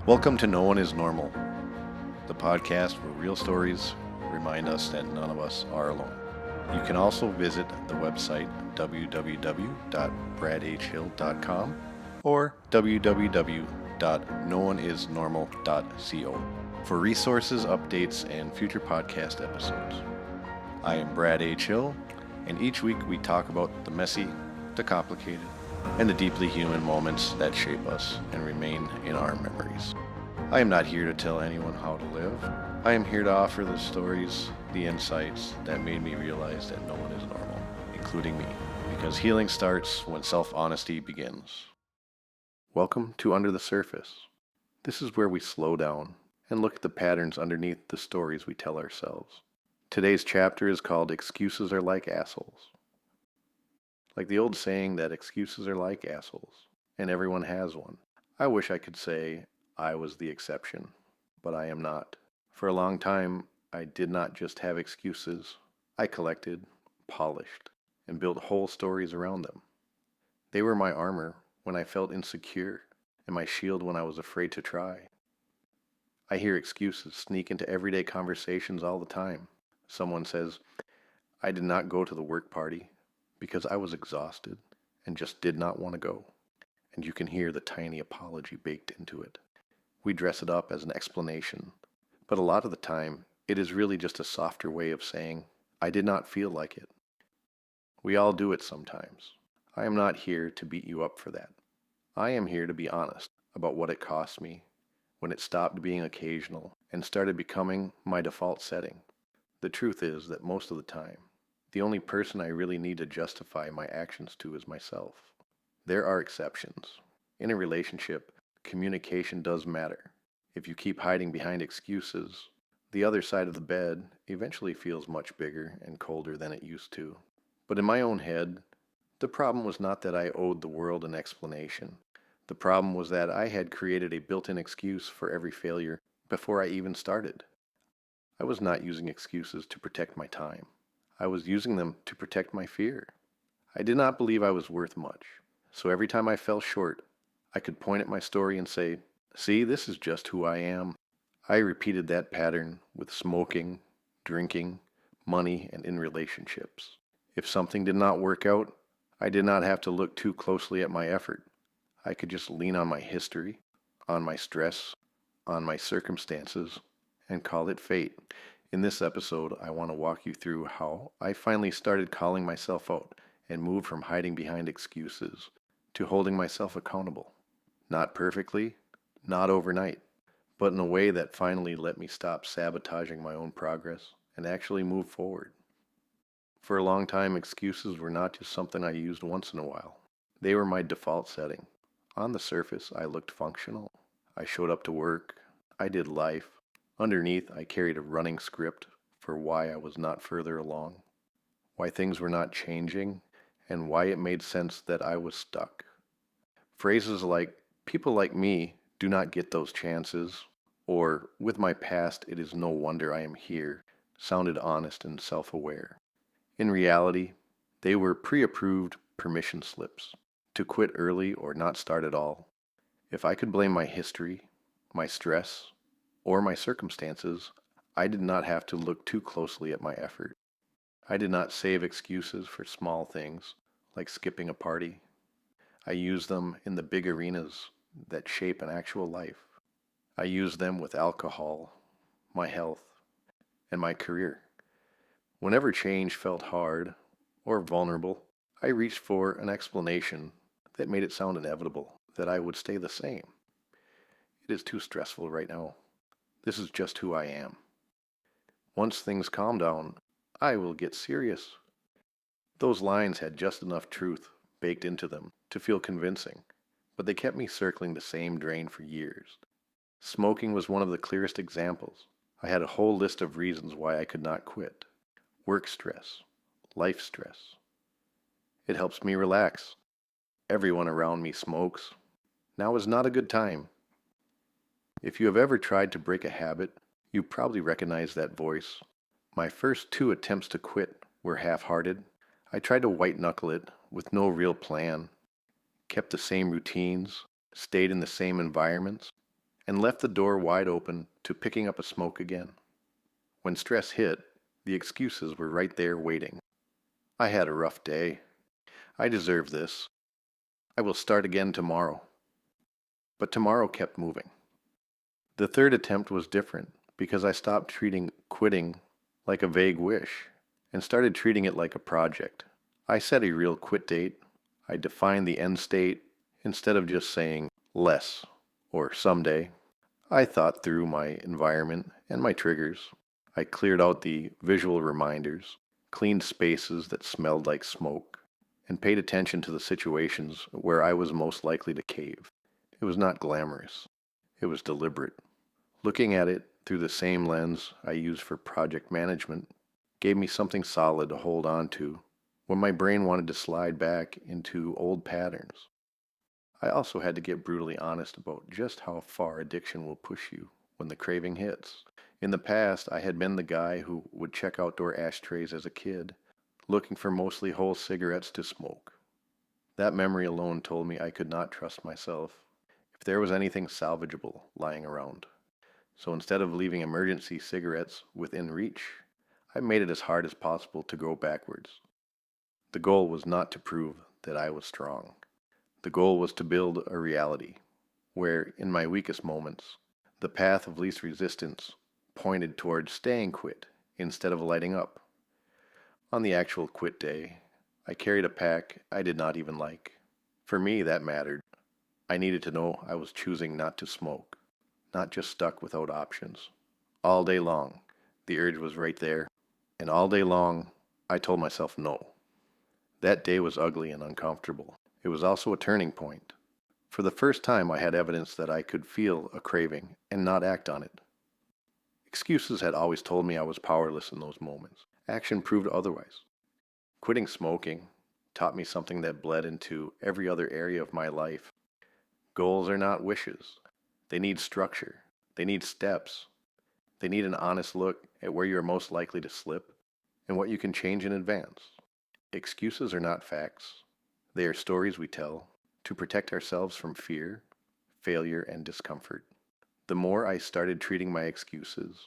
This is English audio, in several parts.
Welcome to No One is Normal, the podcast where real stories remind us that none of us are alone. You can also visit the website www.bradhhill.com or www.nooneisnormal.co for resources, updates, and future podcast episodes. I am Brad H. Hill, and each week we talk about the messy, the complicated, and the deeply human moments that shape us and remain in our memories. I am not here to tell anyone how to live. I am here to offer the stories, the insights that made me realize that no one is normal, including me, because healing starts when self-honesty begins. Welcome to Under the Surface. This is where we slow down and look at the patterns underneath the stories we tell ourselves. Today's chapter is called Excuses Are Like Assholes. Like the old saying that excuses are like assholes, and everyone has one. I wish I could say I was the exception, but I am not. For a long time, I did not just have excuses. I collected, polished, and built whole stories around them. They were my armor when I felt insecure, and my shield when I was afraid to try. I hear excuses sneak into everyday conversations all the time. Someone says, I did not go to the work party because I was exhausted and just did not want to go. And you can hear the tiny apology baked into it. We dress it up as an explanation, but a lot of the time, it is really just a softer way of saying, I did not feel like it. We all do it sometimes. I am not here to beat you up for that. I am here to be honest about what it cost me when it stopped being occasional and started becoming my default setting. The truth is that most of the time, the only person I really need to justify my actions to is myself. There are exceptions. In a relationship, communication does matter. If you keep hiding behind excuses, the other side of the bed eventually feels much bigger and colder than it used to. But in my own head, the problem was not that I owed the world an explanation. The problem was that I had created a built-in excuse for every failure before I even started. I was not using excuses to protect my time. I was using them to protect my fear. I did not believe I was worth much. So every time I fell short, I could point at my story and say, see, this is just who I am. I repeated that pattern with smoking, drinking, money, and in relationships. If something did not work out, I did not have to look too closely at my effort. I could just lean on my history, on my stress, on my circumstances, and call it fate. In this episode, I want to walk you through how I finally started calling myself out and moved from hiding behind excuses to holding myself accountable. Not perfectly, not overnight, but in a way that finally let me stop sabotaging my own progress and actually move forward. For a long time, excuses were not just something I used once in a while. They were my default setting. On the surface, I looked functional. I showed up to work. I did life. Underneath, I carried a running script for why I was not further along, why things were not changing, and why it made sense that I was stuck. Phrases like, people like me do not get those chances, or with my past, it is no wonder I am here, sounded honest and self-aware. In reality, they were pre-approved permission slips to quit early or not start at all. If I could blame my history, my stress, or my circumstances, I did not have to look too closely at my effort. I did not save excuses for small things, like skipping a party. I used them in the big arenas that shape an actual life. I used them with alcohol, my health, and my career. Whenever change felt hard or vulnerable, I reached for an explanation that made it sound inevitable, that I would stay the same. It is too stressful right now. This is just who I am. Once things calm down, I will get serious. Those lines had just enough truth baked into them to feel convincing, but they kept me circling the same drain for years. Smoking was one of the clearest examples. I had a whole list of reasons why I could not quit. Work stress, life stress. It helps me relax. Everyone around me smokes. Now is not a good time. If you have ever tried to break a habit, you probably recognize that voice. My first 2 attempts to quit were half-hearted. I tried to white-knuckle it with no real plan, kept the same routines, stayed in the same environments, and left the door wide open to picking up a smoke again. When stress hit, the excuses were right there waiting. I had a rough day. I deserve this. I will start again tomorrow. But tomorrow kept moving. The third attempt was different because I stopped treating quitting like a vague wish and started treating it like a project. I set a real quit date. I defined the end state instead of just saying less or someday. I thought through my environment and my triggers. I cleared out the visual reminders, cleaned spaces that smelled like smoke, and paid attention to the situations where I was most likely to cave. It was not glamorous. It was deliberate. Looking at it through the same lens I use for project management gave me something solid to hold on to when my brain wanted to slide back into old patterns. I also had to get brutally honest about just how far addiction will push you when the craving hits. In the past, I had been the guy who would check outdoor ashtrays as a kid, looking for mostly whole cigarettes to smoke. That memory alone told me I could not trust myself if there was anything salvageable lying around. So instead of leaving emergency cigarettes within reach, I made it as hard as possible to go backwards. The goal was not to prove that I was strong. The goal was to build a reality where, in my weakest moments, the path of least resistance pointed toward staying quit instead of lighting up. On the actual quit day, I carried a pack I did not even like. For me, that mattered. I needed to know I was choosing not to smoke, not just stuck without options. All day long, the urge was right there, and all day long, I told myself no. That day was ugly and uncomfortable. It was also a turning point. For the first time, I had evidence that I could feel a craving and not act on it. Excuses had always told me I was powerless in those moments. Action proved otherwise. Quitting smoking taught me something that bled into every other area of my life. Goals are not wishes. They need structure. They need steps. They need an honest look at where you are most likely to slip and what you can change in advance. Excuses are not facts. They are stories we tell to protect ourselves from fear, failure, and discomfort. The more I started treating my excuses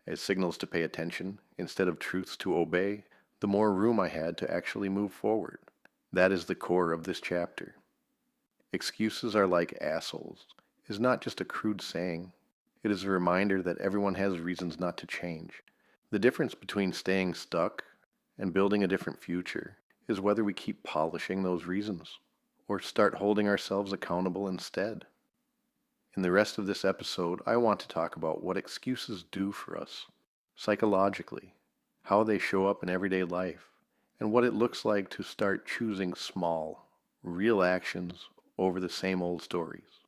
as signals to pay attention instead of truths to obey, the more room I had to actually move forward. That is the core of this chapter. Excuses are like assholes is not just a crude saying. It is a reminder that everyone has reasons not to change. The difference between staying stuck and building a different future is whether we keep polishing those reasons or start holding ourselves accountable instead. In the rest of this episode, I want to talk about what excuses do for us psychologically, how they show up in everyday life, and what it looks like to start choosing small, real actions over the same old stories.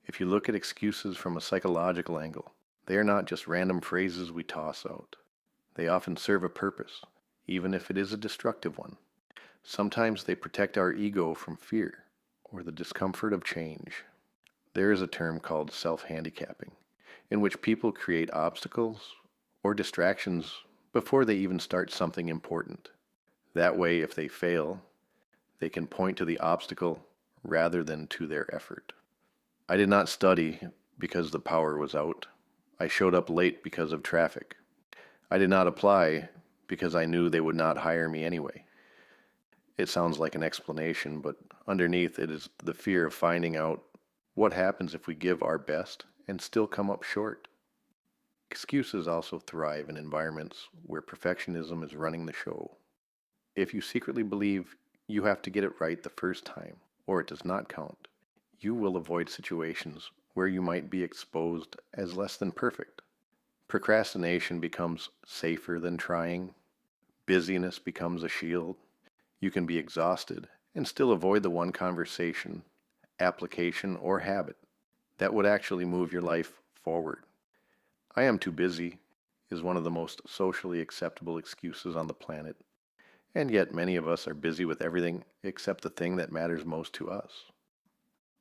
If you look at excuses from a psychological angle, they are not just random phrases we toss out. They often serve a purpose, even if it is a destructive one. Sometimes they protect our ego from fear or the discomfort of change. There is a term called self-handicapping, in which people create obstacles or distractions before they even start something important. That way, if they fail, they can point to the obstacle rather than to their effort. I did not study because the power was out. I showed up late because of traffic. I did not apply because I knew they would not hire me anyway. It sounds like an explanation, but underneath it is the fear of finding out what happens if we give our best and still come up short. Excuses also thrive in environments where perfectionism is running the show. If you secretly believe you have to get it right the first time, or it does not count, you will avoid situations where you might be exposed as less than perfect. Procrastination becomes safer than trying. Busyness becomes a shield. You can be exhausted and still avoid the one conversation, application, or habit that would actually move your life forward. I am too busy is one of the most socially acceptable excuses on the planet, and yet many of us are busy with everything except the thing that matters most to us.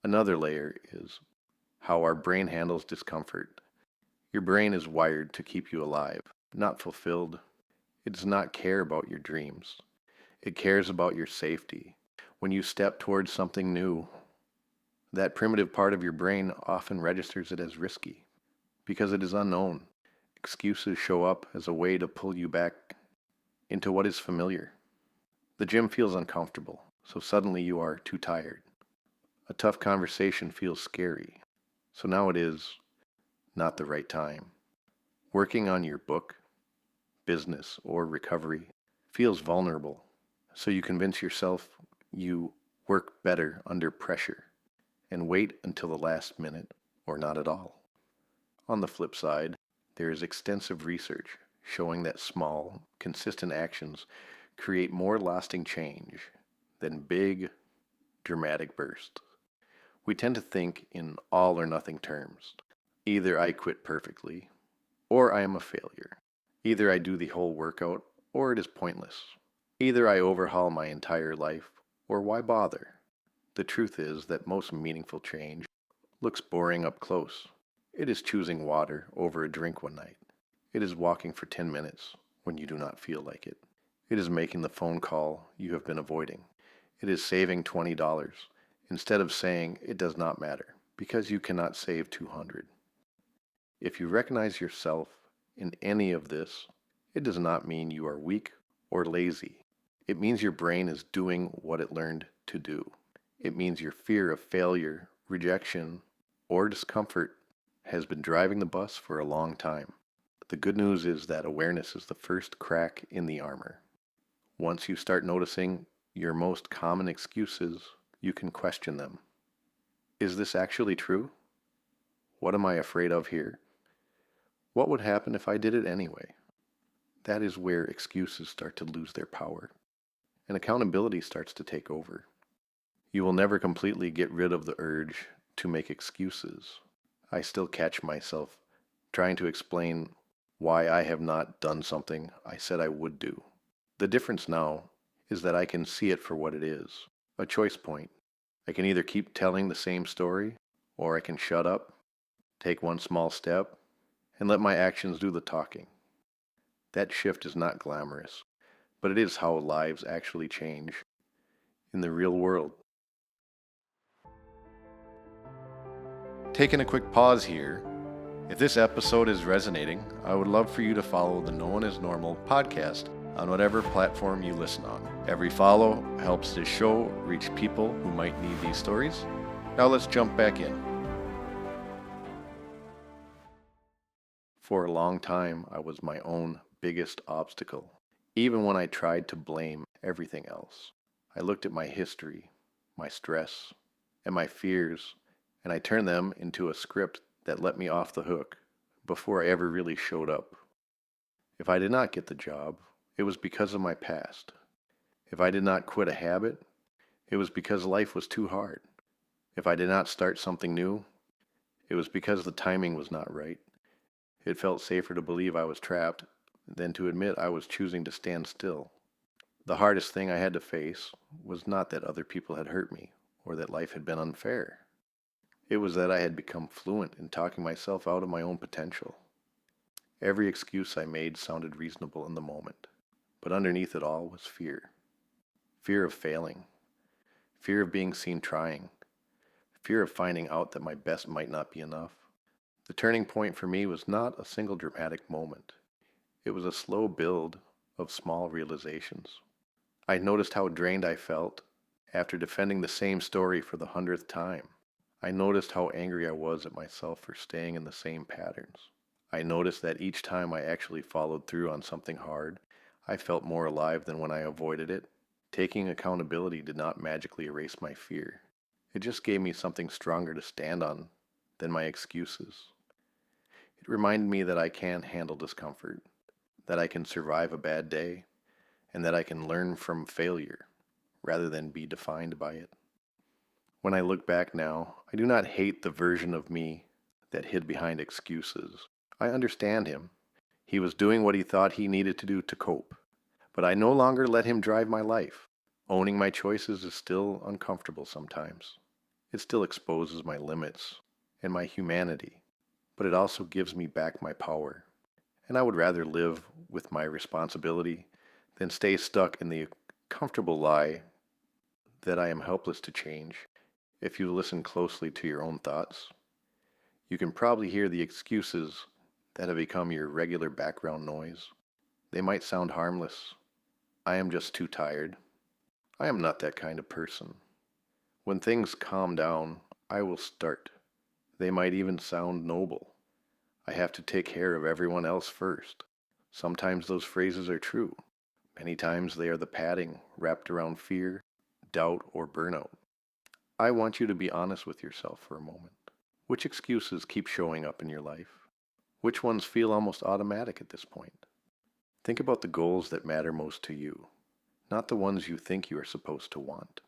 Another layer is how our brain handles discomfort. Your brain is wired to keep you alive, not fulfilled. It does not care about your dreams. It cares about your safety. When you step towards something new, That primitive part of your brain often registers it as risky because it is unknown. Excuses show up as a way to pull you back into what is familiar. The gym feels uncomfortable, so suddenly you are too tired. A tough conversation feels scary, so now it is not the right time. Working on your book, business, or recovery feels vulnerable, so you convince yourself you work better under pressure and wait until the last minute or not at all. On the flip side, there is extensive research showing that small, consistent actions create more lasting change than big, dramatic bursts. We tend to think in all or nothing terms. Either I quit perfectly, or I am a failure. Either I do the whole workout, or it is pointless. Either I overhaul my entire life, or why bother? The truth is that most meaningful change looks boring up close. It is choosing water over a drink one night. It is walking for 10 minutes when you do not feel like it. It is making the phone call you have been avoiding. It is saving $20 instead of saying it does not matter because you cannot save 200. If you recognize yourself in any of this, it does not mean you are weak or lazy. It means your brain is doing what it learned to do. It means your fear of failure, rejection, or discomfort has been driving the bus for a long time. The good news is that awareness is the first crack in the armor. Once you start noticing your most common excuses, you can question them. Is this actually true? What am I afraid of here? What would happen if I did it anyway? That is where excuses start to lose their power, and accountability starts to take over. You will never completely get rid of the urge to make excuses. I still catch myself trying to explain why I have not done something I said I would do. The difference now is that I can see it for what it is, a choice point. I can either keep telling the same story, or I can shut up, take one small step, and let my actions do the talking. That shift is not glamorous, but it is how lives actually change in the real world. Taking a quick pause here. If this episode is resonating, I would love for you to follow the No One Is Normal podcast on whatever platform you listen on. Every follow helps this show reach people who might need these stories. Now let's jump back in. For a long time, I was my own biggest obstacle, even when I tried to blame everything else. I looked at my history, my stress, and my fears, and I turned them into a script that let me off the hook before I ever really showed up. If I did not get the job, it was because of my past. If I did not quit a habit, it was because life was too hard. If I did not start something new, it was because the timing was not right. It felt safer to believe I was trapped than to admit I was choosing to stand still. The hardest thing I had to face was not that other people had hurt me or that life had been unfair. It was that I had become fluent in talking myself out of my own potential. Every excuse I made sounded reasonable in the moment, but underneath it all was fear. Fear of failing, fear of being seen trying, fear of finding out that my best might not be enough. The turning point for me was not a single dramatic moment. It was a slow build of small realizations. I noticed how drained I felt after defending the same story for the 100th time. I noticed how angry I was at myself for staying in the same patterns. I noticed that each time I actually followed through on something hard, I felt more alive than when I avoided it. Taking accountability did not magically erase my fear. It just gave me something stronger to stand on than my excuses. It reminded me that I can handle discomfort, that I can survive a bad day, and that I can learn from failure rather than be defined by it. When I look back now, I do not hate the version of me that hid behind excuses. I understand him. He was doing what he thought he needed to do to cope. But I no longer let him drive my life. Owning my choices is still uncomfortable sometimes. It still exposes my limits and my humanity, but it also gives me back my power. And I would rather live with my responsibility than stay stuck in the comfortable lie that I am helpless to change If you listen closely to your own thoughts, you can probably hear the excuses that have become your regular background noise. They might sound harmless. I am just too tired. I am not that kind of person. When things calm down, I will start. They might even sound noble. I have to take care of everyone else first. Sometimes those phrases are true. Many times they are the padding wrapped around fear, doubt, or burnout. I want you to be honest with yourself for a moment. Which excuses keep showing up in your life? Which ones feel almost automatic at this point? Think about the goals that matter most to you, not the ones you think you are supposed to want,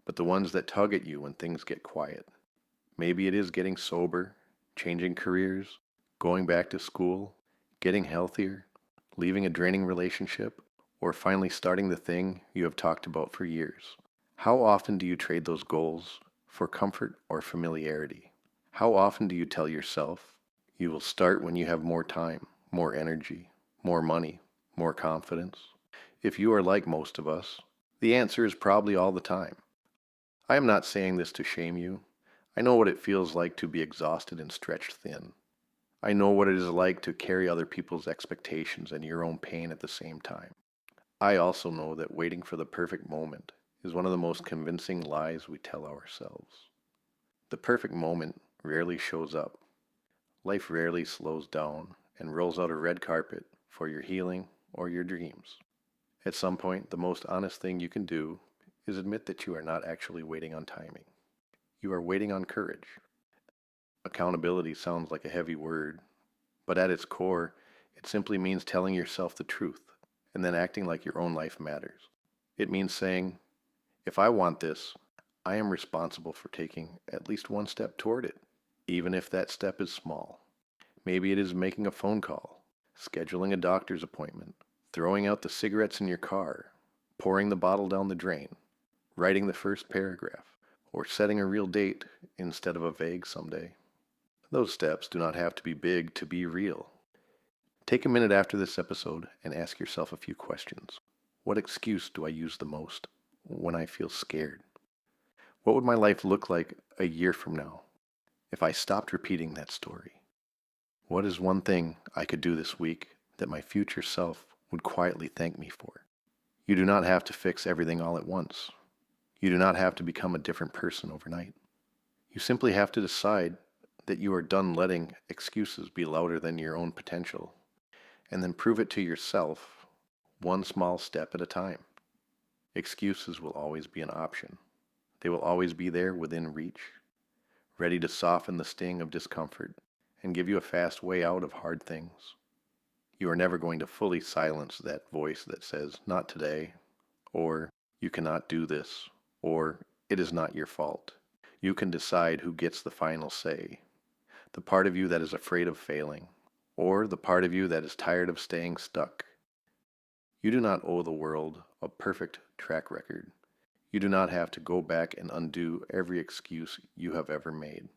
but the ones that tug at you when things get quiet. Maybe it is getting sober, changing careers, going back to school, getting healthier, leaving a draining relationship, or finally starting the thing you have talked about for years. How often do you trade those goals for comfort or familiarity? How often do you tell yourself you will start when you have more time, more energy, more money, more confidence? If you are like most of us, the answer is probably all the time. I am not saying this to shame you. I know what it feels like to be exhausted and stretched thin. I know what it is like to carry other people's expectations and your own pain at the same time. I also know that waiting for the perfect moment is one of the most convincing lies we tell ourselves. The perfect moment rarely shows up. Life rarely slows down and rolls out a red carpet for your healing or your dreams. At some point, the most honest thing you can do is admit that you are not actually waiting on timing. You are waiting on courage. Accountability sounds like a heavy word, but at its core, it simply means telling yourself the truth and then acting like your own life matters. It means saying, if I want this, I am responsible for taking at least one step toward it, even if that step is small. Maybe it is making a phone call, scheduling a doctor's appointment, throwing out the cigarettes in your car, pouring the bottle down the drain, writing the first paragraph, or setting a real date instead of a vague someday. Those steps do not have to be big to be real. Take a minute after this episode and ask yourself a few questions. What excuse do I use the most when I feel scared? What would my life look like a year from now if I stopped repeating that story? What is one thing I could do this week that my future self would quietly thank me for? You do not have to fix everything all at once. You do not have to become a different person overnight. You simply have to decide that you are done letting excuses be louder than your own potential, and then prove it to yourself one small step at a time. Excuses will always be an option. They will always be there within reach, ready to soften the sting of discomfort and give you a fast way out of hard things. You are never going to fully silence that voice that says, not today, or you cannot do this, or it is not your fault. You can decide who gets the final say. The part of you that is afraid of failing, or the part of you that is tired of staying stuck. You do not owe the world a perfect track record. You do not have to go back and undo every excuse you have ever made.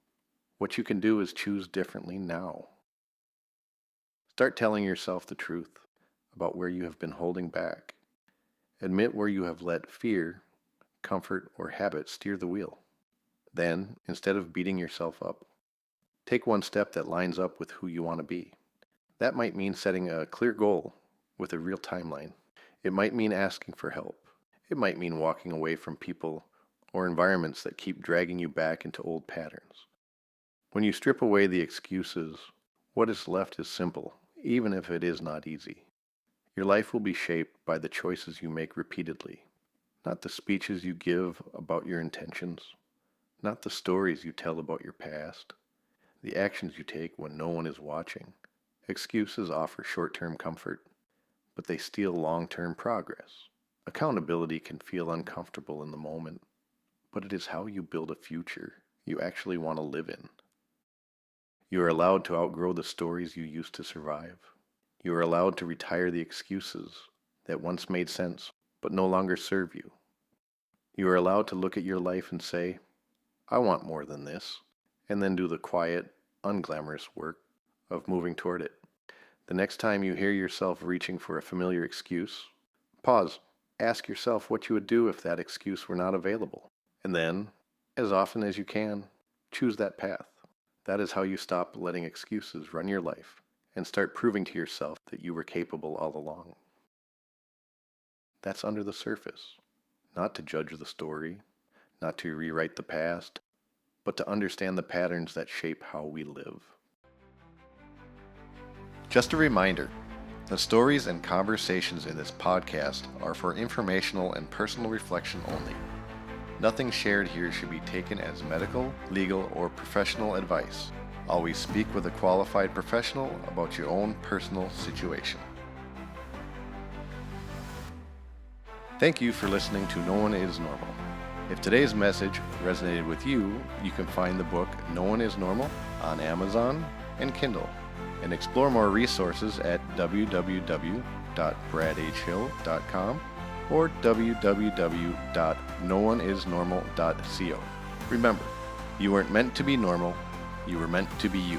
What you can do is choose differently now. Start telling yourself the truth about where you have been holding back. Admit where you have let fear, comfort, or habit steer the wheel. Then, instead of beating yourself up, take one step that lines up with who you want to be. That might mean setting a clear goal with a real timeline. It might mean asking for help. It might mean walking away from people or environments that keep dragging you back into old patterns. When you strip away the excuses, what is left is simple, even if it is not easy. Your life will be shaped by the choices you make repeatedly, not the speeches you give about your intentions, not the stories you tell about your past, the actions you take when no one is watching. Excuses offer short-term comfort, but they steal long-term progress. Accountability can feel uncomfortable in the moment, but it is how you build a future you actually want to live in. You are allowed to outgrow the stories you used to survive. You are allowed to retire the excuses that once made sense but no longer serve you. You are allowed to look at your life and say, I want more than this, and then do the quiet, unglamorous work of moving toward it. The next time you hear yourself reaching for a familiar excuse, pause. Ask yourself what you would do if that excuse were not available. And then, As often as you can, choose that path. That is how you stop letting excuses run your life and start proving to yourself that you were capable all along. That's under the surface, not to judge the story, not to rewrite the past, but to understand the patterns that shape how we live. Just a reminder, the stories and conversations in this podcast are for informational and personal reflection only. Nothing shared here should be taken as medical, legal, or professional advice. Always speak with a qualified professional about your own personal situation. Thank you for listening to No One Is Normal. If today's message resonated with you, you can find the book No One Is Normal on Amazon and Kindle, and explore more resources at www.bradhhill.com or www.nooneisnormal.co. Remember, you weren't meant to be normal, you were meant to be you.